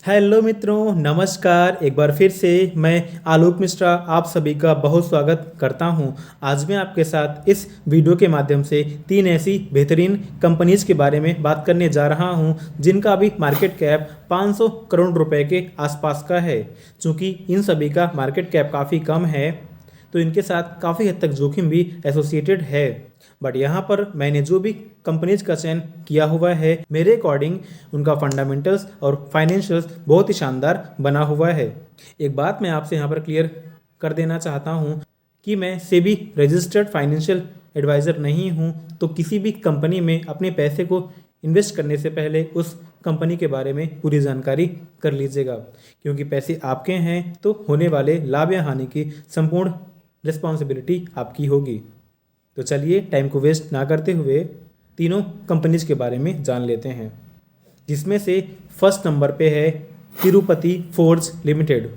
Hello मित्रों, नमस्कार। एक बार फिर से मैं आलोक मिश्रा आप सभी का बहुत स्वागत करता हूं। आज मैं आपके साथ इस वीडियो के माध्यम से 3 ऐसी बेहतरीन कंपनीज के बारे में बात करने जा रहा हूं जिनका अभी मार्केट कैप 500 करोड़ रुपए के आसपास का है। चूँकि इन सभी का मार्केट कैप काफ़ी कम है तो इनके साथ काफ़ी हद तक जोखिम भी एसोसिएटेड है। बट यहाँ पर मैंने जो भी कंपनीज का चयन किया हुआ है, मेरे अकॉर्डिंग उनका फंडामेंटल्स और फाइनेंशियल्स बहुत ही शानदार बना हुआ है। एक बात मैं आपसे यहाँ पर क्लियर कर देना चाहता हूँ कि मैं सेबी रजिस्टर्ड फाइनेंशियल एडवाइज़र नहीं हूँ, तो किसी भी कंपनी में अपने पैसे को इन्वेस्ट करने से पहले उस कंपनी के बारे में पूरी जानकारी कर लीजिएगा, क्योंकि पैसे आपके हैं तो होने वाले लाभ या हानि की संपूर्ण रिस्पॉन्सिबिलिटी आपकी होगी। तो चलिए टाइम को वेस्ट ना करते हुए तीनों कंपनीज के बारे में जान लेते हैं, जिसमें से फर्स्ट नंबर पे है तिरुपति फोर्ज लिमिटेड।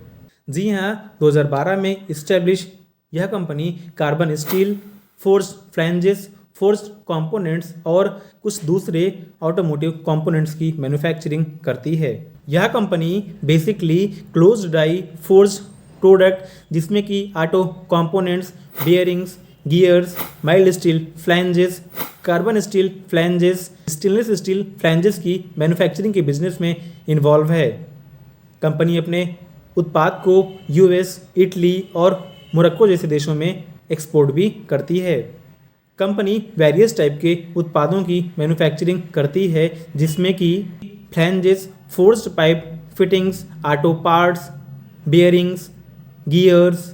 जी हाँ, 2012 में इस्टेब्लिश यह company carbon steel, forge flanges, forge components और कुछ दूसरे ऑटोमोटिव कंपोनेंट्स की मैन्युफैक्चरिंग करती है। यह company basically closed die forge product, जिसमें कि auto components, bearings, gears, mild steel flanges, carbon steel flanges, stainless steel flanges की मैन्युफैक्चरिंग के बिजनेस में इन्वॉल्व है। कंपनी अपने उत्पाद को यूएस, इटली और मोरक्को जैसे देशों में एक्सपोर्ट भी करती है। कंपनी वेरियस टाइप के उत्पादों की मैन्युफैक्चरिंग करती है, जिसमें कि flanges, forced pipe fittings, auto parts, bearings, gears,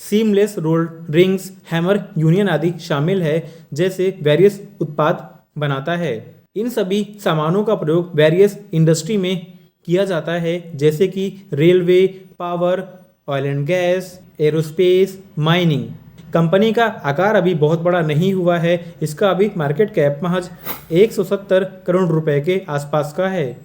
seamless rolled rings, hammer union आदि शामिल है, जैसे वेरियस उत्पाद बनाता है। इन सभी सामानों का प्रयोग वेरियस इंडस्ट्री में किया जाता है, जैसे कि railway, power, oil and gas, aerospace, mining. Company का आकार अभी बहुत बड़ा नहीं हुआ है, इसका अभी मार्केट कैप महज 170 करोड़ रुपए के आसपास का है।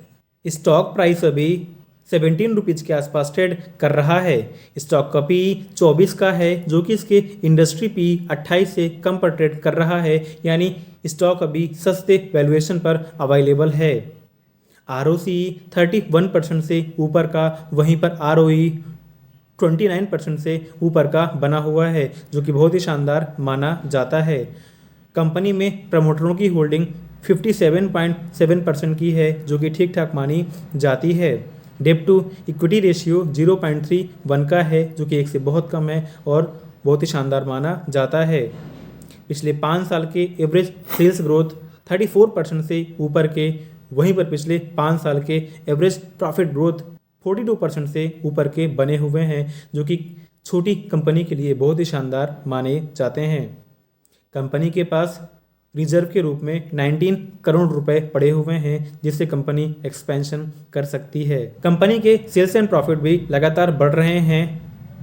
स्टॉक प्राइस अभी 17 रुपीज़ के आसपास ट्रेड कर रहा है। स्टॉक का पी 24 का है, जो कि इसके इंडस्ट्री पी 28 से कम पर ट्रेड कर रहा है, यानी स्टॉक अभी सस्ते वैल्यूएशन पर अवेलेबल है। आरओसी 31% से ऊपर का, वहीं पर आरओई 29% से ऊपर का बना हुआ है, जो कि बहुत ही शानदार माना जाता है। कंपनी में प्रमोटरों की होल्डिंग 57.7% की है, जो कि ठीक ठाक मानी जाती है। डेब्ट टू इक्विटी रेशियो 0.31 का है, जो कि 1 से बहुत कम है और बहुत ही शानदार माना जाता है। पिछले 5 साल के एवरेज सेल्स ग्रोथ 34% से ऊपर के, वहीं पर पिछले 5 साल के एवरेज प्रॉफिट ग्रोथ 42% से ऊपर के बने हुए हैं, जो कि छोटी कंपनी के लिए बहुत ही शानदार माने जाते हैं। कंपनी के पास रिजर्व के रूप में 19 करोड़ रुपए पड़े हुए हैं, जिससे कंपनी एक्सपेंशन कर सकती है। कंपनी के सेल्स एंड प्रॉफिट भी लगातार बढ़ रहे हैं।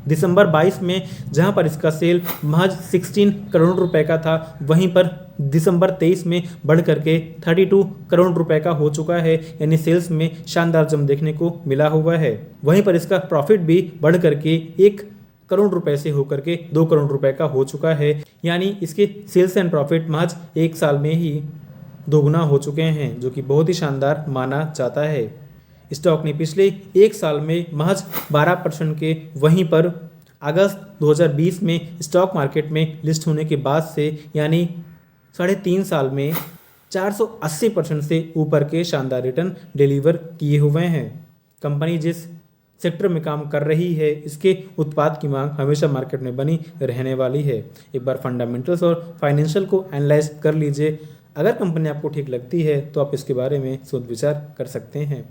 दिसंबर 22 में जहां पर इसका सेल महज 16 करोड़ रुपए का था, वहीं पर दिसंबर 23 में बढ़ करके 32 करोड़ रुपए का हो चुका है, यानी सेल्स में शानदार जंप देखने को मिला हुआ है। वहीं पर इसका प्रॉफिट भी बढ़ करके 1 करोड़ रुपए से होकर के 2 करोड़ रुपए का हो चुका है, यानी इसके सेल्स एंड प्रॉफिट महज 1 साल में ही दोगुना हो चुके हैं, जो कि बहुत ही शानदार माना जाता है। स्टॉक ने पिछले 1 साल में महज 12% के, वहीं पर अगस्त 2020 में स्टॉक मार्केट में लिस्ट होने के बाद से, यानी 3.5 साल में 480% से ऊपर के शानदार रिटर्न डिलीवर किए हुए हैं। कंपनी जिस सेक्टर में काम कर रही है, इसके उत्पाद की मांग हमेशा मार्केट में बनी रहने वाली है। एक बार फंडामेंटल्स और फाइनेंशियल को एनालाइज कर लीजिए। अगर कंपनी आपको ठीक लगती है तो आप इसके बारे में सोच विचार कर सकते हैं।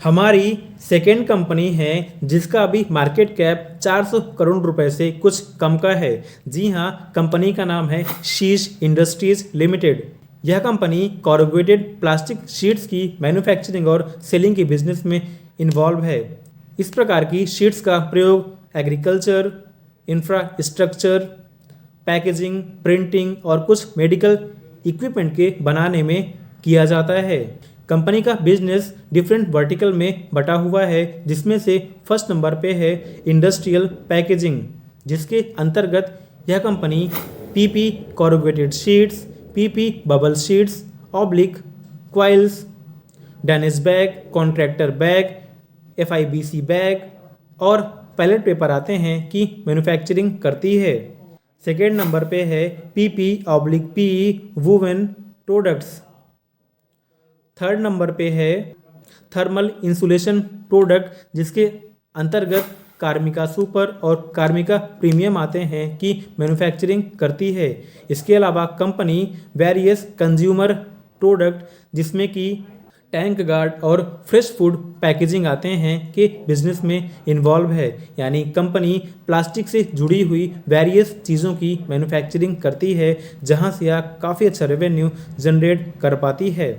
हमारी सेकेंड कंपनी है जिसका अभी मार्केट कैप 400 करोड़ रुपए से कुछ कम का है। जी हाँ, कंपनी का नाम है शीश इंडस्ट्रीज लिमिटेड। यह कंपनी कॉर्रुगेटेड प्लास्टिक शीट्स की मैन्युफैक्चरिंग और सेलिंग के बिजनेस में इन्वॉल्व है। इस प्रकार की शीट्स का प्रयोग एग्रीकल्चर, इंफ्रास्ट्रक्चर, पैकेजिंग, प्रिंटिंग और कुछ मेडिकल इक्विपमेंट के बनाने में किया जाता है। कंपनी का बिजनेस डिफरेंट वर्टिकल में बटा हुआ है, जिसमें से फर्स्ट नंबर पे है इंडस्ट्रियल पैकेजिंग, जिसके अंतर्गत यह company PP corrugated sheets, PP bubble sheets, oblique coils, Danish bag, contractor bag, FIBC bag और पैलेट पेपर आते हैं कि मैन्युफैक्चरिंग करती है। सेकेंड नंबर पे है PP/PE woven products. Third number पे है थर्मल इंसुलेशन प्रोडक्ट, जिसके अंतर्गत कार्मिका सुपर और कार्मिका प्रीमियम आते हैं कि मैन्युफैक्चरिंग करती है। इसके अलावा कंपनी वेरियस कंज्यूमर प्रोडक्ट, जिसमें कि टैंक गार्ड और फ्रेश फूड पैकेजिंग आते हैं कि बिजनेस में इन्वॉल्व है। यानी कंपनी प्लास्टिक से जुड़ी हुई वेरियस चीज़ों की मैन्युफैक्चरिंग करती है, जहां से आप काफ़ी अच्छा रेवेन्यू जनरेट कर पाती है।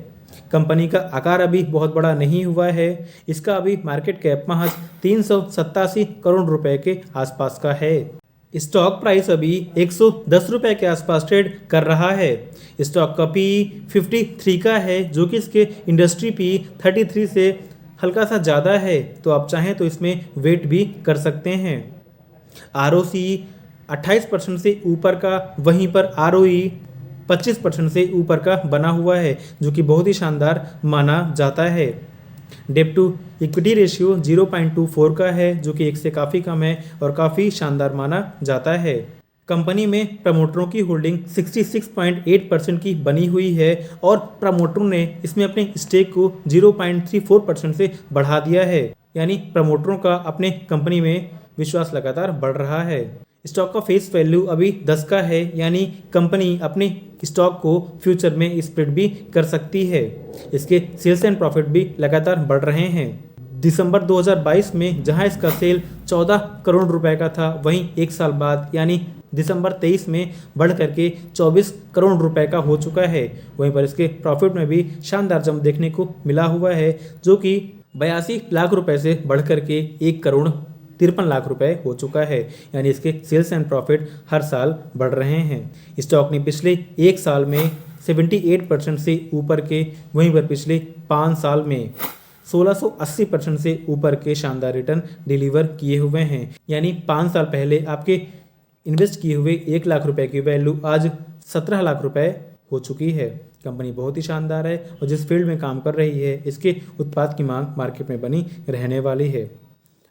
कंपनी का आकार अभी बहुत बड़ा नहीं हुआ है। इसका अभी मार्केट कैप महज 387 करोड़ रुपए के आसपास का है। स्टॉक प्राइस अभी 110 रुपए के आसपास ट्रेड कर रहा है। स्टॉक का PE 53 का है, जो कि इसके इंडस्ट्री PE 33 से हल्का सा ज़्यादा है, तो आप चाहें तो इसमें वेट भी कर सकते हैं। ROCE 28% से ऊपर का, वहीं पर ROE 25% से ऊपर का बना हुआ है, जो कि बहुत ही शानदार माना जाता है। डेट टू इक्विटी रेशियो 0.24 का है, जो कि 1 से काफ़ी कम है और काफ़ी शानदार माना जाता है। कंपनी में प्रमोटरों की होल्डिंग 66.8% की बनी हुई है और प्रमोटरों ने इसमें अपने स्टेक को 0.34% से बढ़ा दिया है। यानी प्रमोटरों का अपने कंपनी में विश्वास लगातार बढ़ रहा है। स्टॉक का फेस वैल्यू अभी 10 का है, यानी कंपनी अपने स्टॉक को फ्यूचर में स्प्लिट भी कर सकती है। इसके सेल्स एंड प्रॉफिट भी लगातार बढ़ रहे हैं। दिसंबर 2022 में जहां इसका सेल 14 करोड़ रुपए का था, वहीं एक साल बाद यानी दिसंबर 23 में बढ़ करके 24 करोड़ रुपए का हो चुका है। वहीं पर इसके प्रॉफिट में भी शानदार जंप देखने को मिला हुआ है, जो कि 82 लाख रुपए से बढ़ करके 1 करोड़ 53 लाख रुपए हो चुका है। यानी इसके सेल्स एंड प्रॉफिट हर साल बढ़ रहे हैं। स्टॉक ने पिछले एक साल में 78% से ऊपर के, वहीं पर पिछले 5 साल में 1680% से ऊपर के शानदार रिटर्न डिलीवर किए हुए हैं। यानी 5 साल पहले आपके इन्वेस्ट किए हुए 1 लाख रुपए की वैल्यू आज 17 लाख रुपए हो चुकी है। कंपनी बहुत ही शानदार है और जिस फील्ड में काम कर रही है, इसके उत्पाद की मांग मार्केट में बनी रहने वाली है।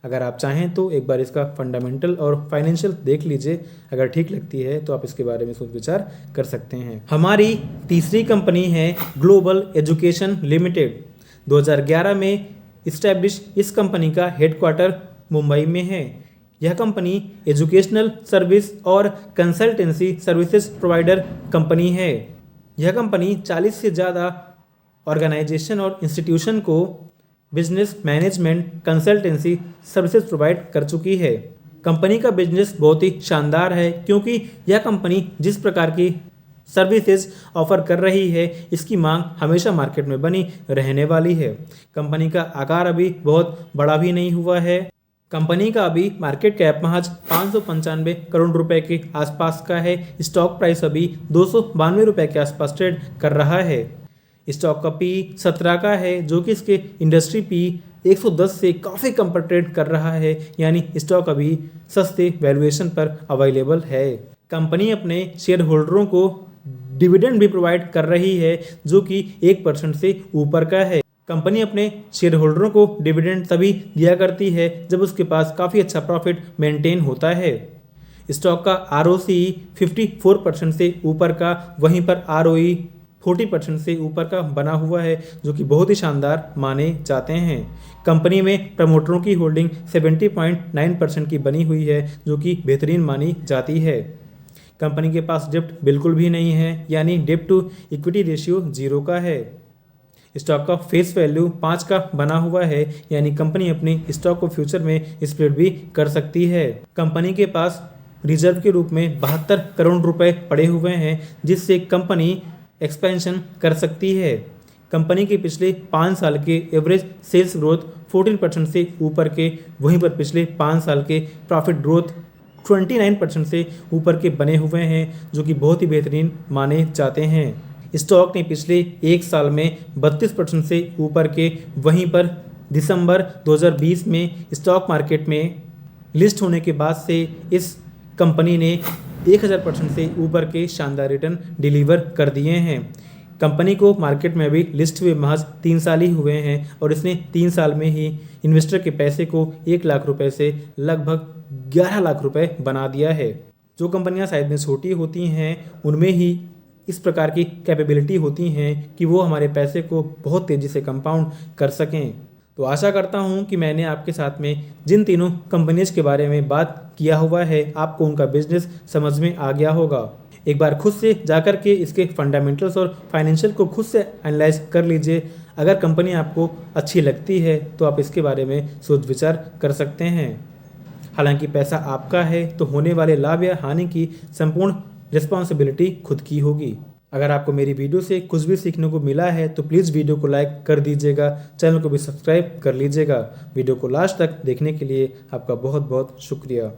अगर आप चाहें तो एक बार इसका फंडामेंटल और फाइनेंशियल देख लीजिए। अगर ठीक लगती है तो आप इसके बारे में सोच विचार कर सकते हैं। हमारी तीसरी कंपनी है ग्लोबल एजुकेशन लिमिटेड। 2011 में इस्टेब्लिश इस कंपनी का हेडक्वार्टर मुंबई में है। यह कंपनी एजुकेशनल सर्विस और कंसल्टेंसी सर्विसेज प्रोवाइडर कंपनी है। यह कंपनी 40 से ज़्यादा ऑर्गेनाइजेशन और इंस्टीट्यूशन को business management consultancy services provide कर चुकी है। कंपनी का बिजनेस बहुत ही शानदार है, क्योंकि यह कंपनी जिस प्रकार की सर्विसेज ऑफर कर रही है, इसकी मांग हमेशा मार्केट में बनी रहने वाली है। कंपनी का आकार अभी बहुत बड़ा भी नहीं हुआ है। कंपनी का अभी मार्केट कैप महज 595 करोड़ रुपए के आसपास का है। स्टॉक प्राइस अभी 292 रुपए के आसपास ट्रेड कर रहा है। स्टॉक का PE 17 का है, जो कि इसके इंडस्ट्री PE 110 से काफ़ी कम पर ट्रेड कर रहा है। यानी स्टॉक अभी सस्ते वैल्यूएशन पर अवेलेबल है। कंपनी अपने शेयर होल्डरों को डिविडेंड भी प्रोवाइड कर रही है, जो कि 1% से ऊपर का है। कंपनी अपने शेयर होल्डरों को डिविडेंड तभी दिया करती है जब उसके पास काफ़ी अच्छा प्रॉफिट मेंटेन होता है। स्टॉक का ROCE 54% से ऊपर का, वहीं पर ROE 40% से ऊपर का बना हुआ है, जो कि बहुत ही शानदार माने जाते हैं। कंपनी में प्रमोटरों की होल्डिंग 70.9% की बनी हुई है, जो कि बेहतरीन मानी जाती है। कंपनी के पास डेप्ट बिल्कुल भी नहीं है, यानी डेप्ट टू इक्विटी रेशियो 0 का है। स्टॉक का फेस वैल्यू 5 का बना हुआ है, यानी कंपनी अपनी स्टॉक को फ्यूचर में स्प्लिट भी कर सकती है। कंपनी के पास रिजर्व के रूप में 72 करोड़ रुपए पड़े हुए हैं, जिससे कंपनी एक्सपेंशन कर सकती है। कंपनी के पिछले 5 साल के एवरेज सेल्स ग्रोथ 14% से ऊपर के, वहीं पर पिछले 5 साल के प्रॉफिट ग्रोथ 29% से ऊपर के बने हुए हैं, जो कि बहुत ही बेहतरीन माने जाते हैं। स्टॉक ने पिछले एक साल में 32% से ऊपर के, वहीं पर दिसंबर 2020 में स्टॉक मार्केट में लिस्ट होने के बाद से इस कंपनी ने 1000% से ऊपर के शानदार रिटर्न डिलीवर कर दिए हैं। कंपनी को मार्केट में अभी लिस्ट हुए महज 3 साल ही हुए हैं और इसने 3 साल में ही इन्वेस्टर के पैसे को 1 लाख रुपए से लगभग 11 लाख रुपए बना दिया है। जो कंपनियां साइज में छोटी होती हैं उनमें ही इस प्रकार की कैपेबिलिटी होती हैं कि वो हमारे पैसे को बहुत तेज़ी से कंपाउंड कर सकें। तो आशा करता हूं कि मैंने आपके साथ में जिन तीनों कंपनीज के बारे में बात किया हुआ है आपको उनका बिजनेस समझ में आ गया होगा। एक बार खुद से जाकर के इसके फंडामेंटल्स और फाइनेंशियल को खुद से एनालाइज कर लीजिए। अगर कंपनी आपको अच्छी लगती है तो आप इसके बारे में सोच विचार कर सकते हैं। हालांकि पैसा आपका है तो होने वाले लाभ या हानि की संपूर्ण रिस्पॉन्सिबिलिटी खुद की होगी। अगर आपको मेरी वीडियो से कुछ भी सीखने को मिला है तो प्लीज़ वीडियो को लाइक कर दीजिएगा, चैनल को भी सब्सक्राइब कर लीजिएगा। वीडियो को लास्ट तक देखने के लिए आपका बहुत बहुत शुक्रिया।